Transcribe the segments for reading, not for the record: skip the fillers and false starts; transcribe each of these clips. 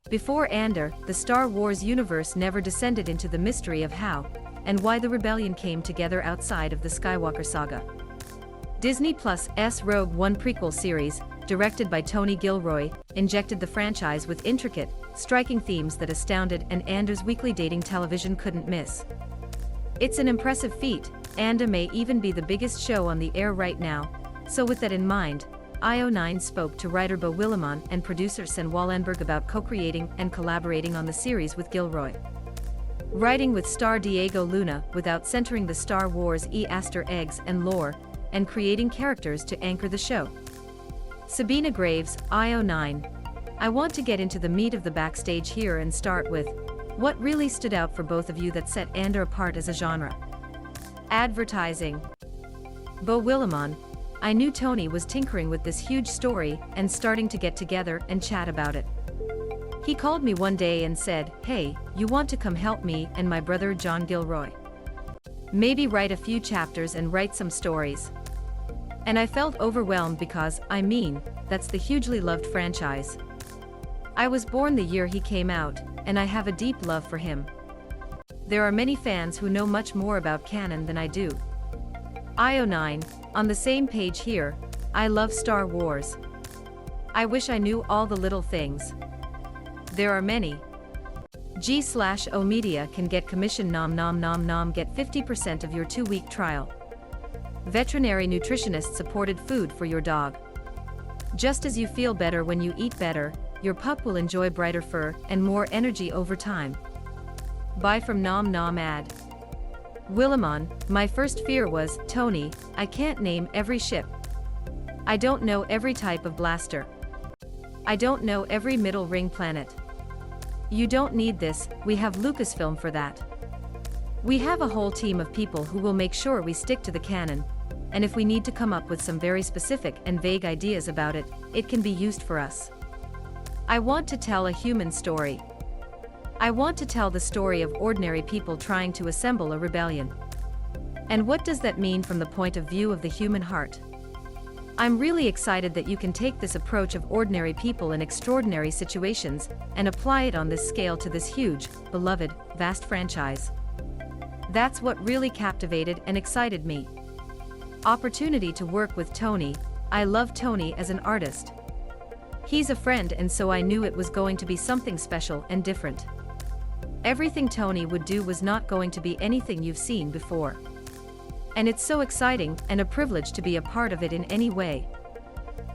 Before Andor, the Star Wars universe never descended into the mystery of how and why the rebellion came together outside of the Skywalker saga. Disney Plus's Rogue One prequel series, directed by Tony Gilroy, injected the franchise with intricate, striking themes that Astounded and Andor's weekly dating television couldn't miss. It's an impressive feat, Andor may even be the biggest show on the air right now, so with that in mind, IO9 spoke to writer Beau Willimon and producer Sanne Wohlenberg about co-creating and collaborating on the series with Gilroy. Writing with star Diego Luna without centering the Star Wars aster eggs and lore, and creating characters to anchor the show. Sabina Graves, IO9. I want to get into the meat of the backstage here and start with what really stood out for both of you that set Andor apart as a genre. Advertising. Beau Willimon. I knew Tony was tinkering with this huge story and starting to get together and chat about it. He called me one day and said, "Hey, you want to come help me and my brother John Gilroy? Maybe write a few chapters and write some stories." And I felt overwhelmed because, that's the hugely loved franchise. I was born the year he came out, and I have a deep love for him. There are many fans who know much more about canon than I do. IO9, on the same page here, I love Star Wars. I wish I knew all the little things. There are many. G/O Media can get commission get 50% of your 2-week trial. Veterinary nutritionist supported food for your dog. Just as you feel better when you eat better, your pup will enjoy brighter fur and more energy over time. Buy from ad. Willimon, my first fear was, Tony, I can't name every ship. I don't know every type of blaster. I don't know every middle ring planet. You don't need this, we have Lucasfilm for that. We have a whole team of people who will make sure we stick to the canon, and if we need to come up with some very specific and vague ideas about it, it can be used for us. I want to tell a human story. I want to tell the story of ordinary people trying to assemble a rebellion. And what does that mean from the point of view of the human heart? I'm really excited that you can take this approach of ordinary people in extraordinary situations and apply it on this scale to this huge, beloved, vast franchise. That's what really captivated and excited me. Opportunity to work with Tony. I love Tony as an artist. He's a friend, and so I knew it was going to be something special and different. Everything Tony would do was not going to be anything you've seen before. And it's so exciting and a privilege to be a part of it in any way.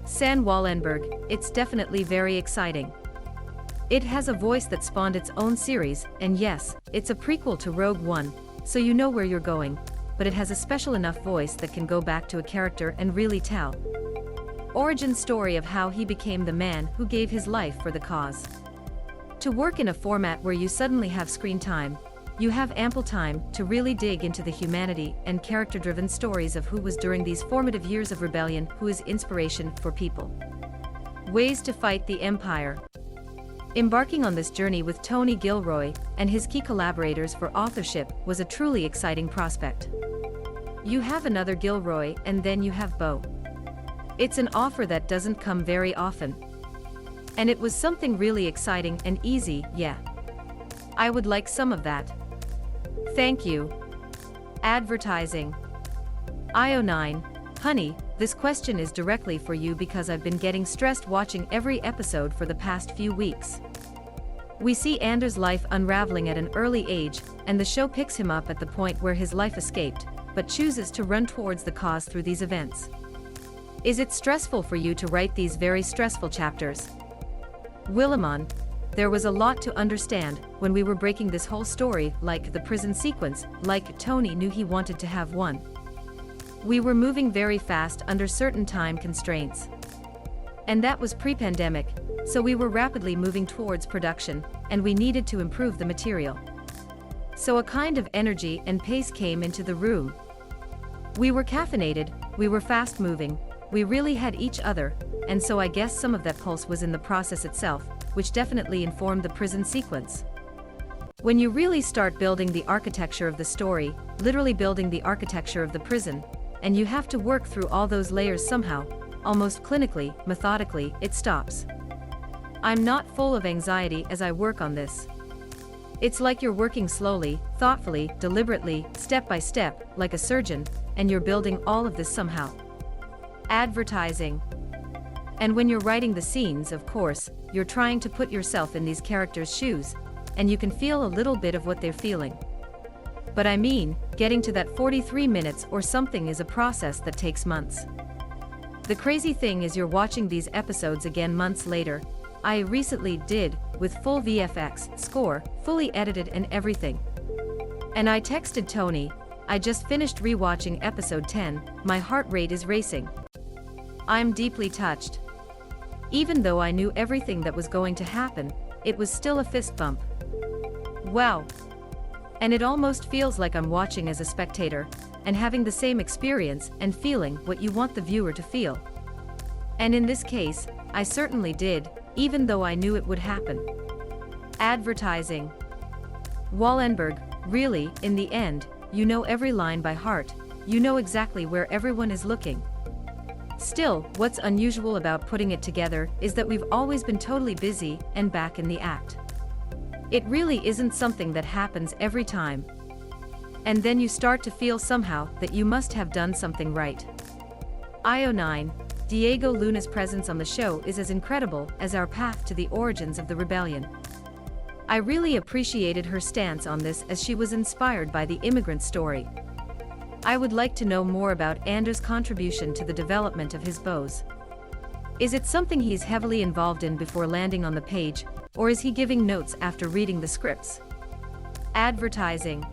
Sanne Wohlenberg, it's definitely very exciting. It has a voice that spawned its own series, and yes, it's a prequel to Rogue One, so you know where you're going, but it has a special enough voice that can go back to a character and really tell origin story of how he became the man who gave his life for the cause. To work in a format where you suddenly have screen time, you have ample time to really dig into the humanity and character-driven stories of who was during these formative years of rebellion, who is inspiration for people. Ways to fight the Empire. Embarking on this journey with Tony Gilroy and his key collaborators for authorship was a truly exciting prospect. You have another Gilroy and then you have Beau. It's an offer that doesn't come very often. And it was something really exciting and easy, yeah. I would like some of that. Thank you. Advertising. IO9, honey, this question is directly for you because I've been getting stressed watching every episode for the past few weeks. We see Andor's life unraveling at an early age, and the show picks him up at the point where his life escaped, but chooses to run towards the cause through these events. Is it stressful for you to write these very stressful chapters? Willimon, there was a lot to understand when we were breaking this whole story, like the prison sequence, like Tony knew he wanted to have one. We were moving very fast under certain time constraints. And that was pre-pandemic, so we were rapidly moving towards production, and we needed to improve the material. So a kind of energy and pace came into the room. We were caffeinated, we were fast-moving, we really had each other, and so I guess some of that pulse was in the process itself, which definitely informed the prison sequence. When you really start building the architecture of the story, literally building the architecture of the prison, and you have to work through all those layers somehow, almost clinically, methodically, it stops. I'm not full of anxiety as I work on this. It's like you're working slowly, thoughtfully, deliberately, step by step, like a surgeon, and you're building all of this somehow. Advertising. And when you're writing the scenes, of course, you're trying to put yourself in these characters' shoes, and you can feel a little bit of what they're feeling. But I mean, getting to that 43 minutes or something is a process that takes months. The crazy thing is you're watching these episodes again months later. I recently did, with full VFX, score, fully edited and everything. And I texted Tony, I just finished rewatching episode 10, my heart rate is racing. I'm deeply touched. Even though I knew everything that was going to happen, it was still a fist bump. Wow. And it almost feels like I'm watching as a spectator, and having the same experience and feeling what you want the viewer to feel. And in this case, I certainly did, even though I knew it would happen. Advertising. Wohlenberg, really, in the end, you know every line by heart, you know exactly where everyone is looking. Still, what's unusual about putting it together is that we've always been totally busy and back in the act. It really isn't something that happens every time. And then you start to feel somehow that you must have done something right. IO9, Diego Luna's presence on the show is as incredible as our path to the origins of the rebellion. I really appreciated her stance on this as she was inspired by the immigrant story. I would like to know more about Andor's contribution to the development of his bows. Is it something he's heavily involved in before landing on the page, or is he giving notes after reading the scripts? Advertising.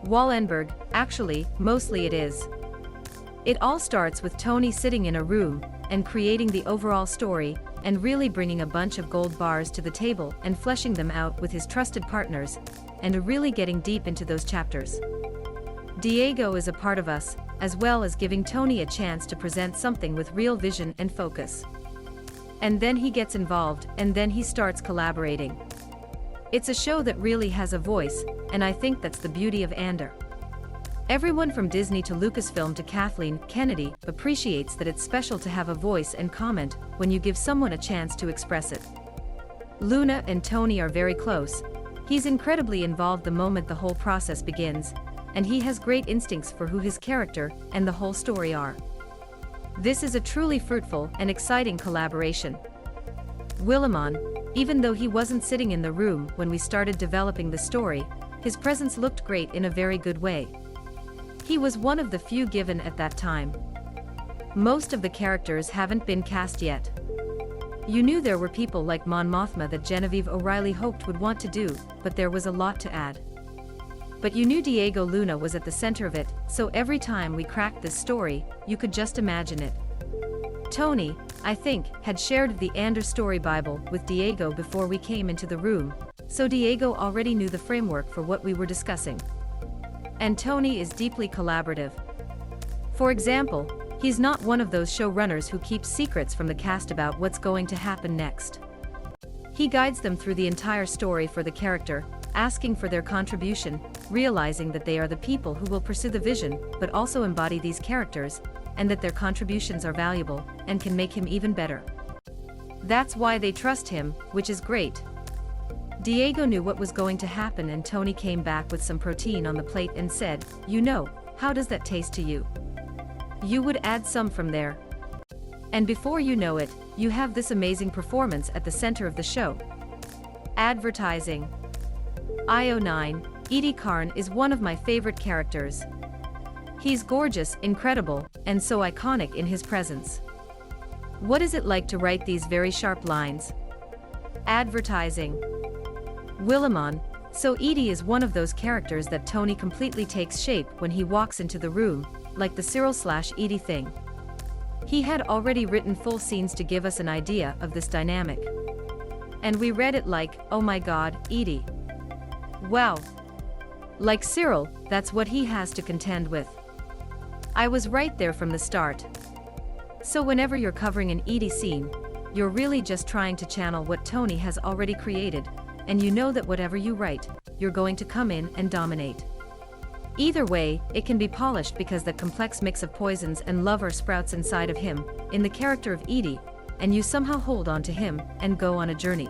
Wohlenberg, actually, mostly it is. It all starts with Tony sitting in a room and creating the overall story, and really bringing a bunch of gold bars to the table and fleshing them out with his trusted partners, and really getting deep into those chapters. Diego is a part of us, as well as giving Tony a chance to present something with real vision and focus. And then he gets involved, and then he starts collaborating. It's a show that really has a voice, and I think that's the beauty of Andor. Everyone from Disney to Lucasfilm to Kathleen Kennedy appreciates that it's special to have a voice and comment when you give someone a chance to express it. Luna and Tony are very close. He's incredibly involved the moment the whole process begins, and he has great instincts for who his character and the whole story are. This is a truly fruitful and exciting collaboration. Willimon, even though he wasn't sitting in the room when we started developing the story, his presence looked great in a very good way. He was one of the few given at that time. Most of the characters haven't been cast yet. You knew there were people like Mon Mothma that Genevieve O'Reilly hoped would want to do, but there was a lot to add. But you knew Diego Luna was at the center of it, so every time we cracked this story, you could just imagine it. Tony, I think, had shared the Andor story Bible with Diego before we came into the room, so Diego already knew the framework for what we were discussing. And Tony is deeply collaborative. For example, he's not one of those showrunners who keeps secrets from the cast about what's going to happen next. He guides them through the entire story for the character, asking for their contribution, realizing that they are the people who will pursue the vision, but also embody these characters, and that their contributions are valuable, and can make him even better. That's why they trust him, which is great. Diego knew what was going to happen, and Tony came back with some protein on the plate and said, "You know, how does that taste to you? You would add some from there." And before you know it, you have this amazing performance at the center of the show. Advertising. IO9, Edie Karn is one of my favorite characters. He's gorgeous, incredible, and so iconic in his presence. What is it like to write these very sharp lines? Advertising. Willimon, so Edie is one of those characters that Tony completely takes shape when he walks into the room, like the Cyril/Edie thing. He had already written full scenes to give us an idea of this dynamic. And we read it like, oh my god, Edie. Wow. Like Cyril, that's what he has to contend with. I was right there from the start. So whenever you're covering an Edie scene, you're really just trying to channel what Tony has already created, and you know that whatever you write, you're going to come in and dominate. Either way, it can be polished because the complex mix of poisons and love sprouts inside of him, in the character of Edie, and you somehow hold on to him and go on a journey.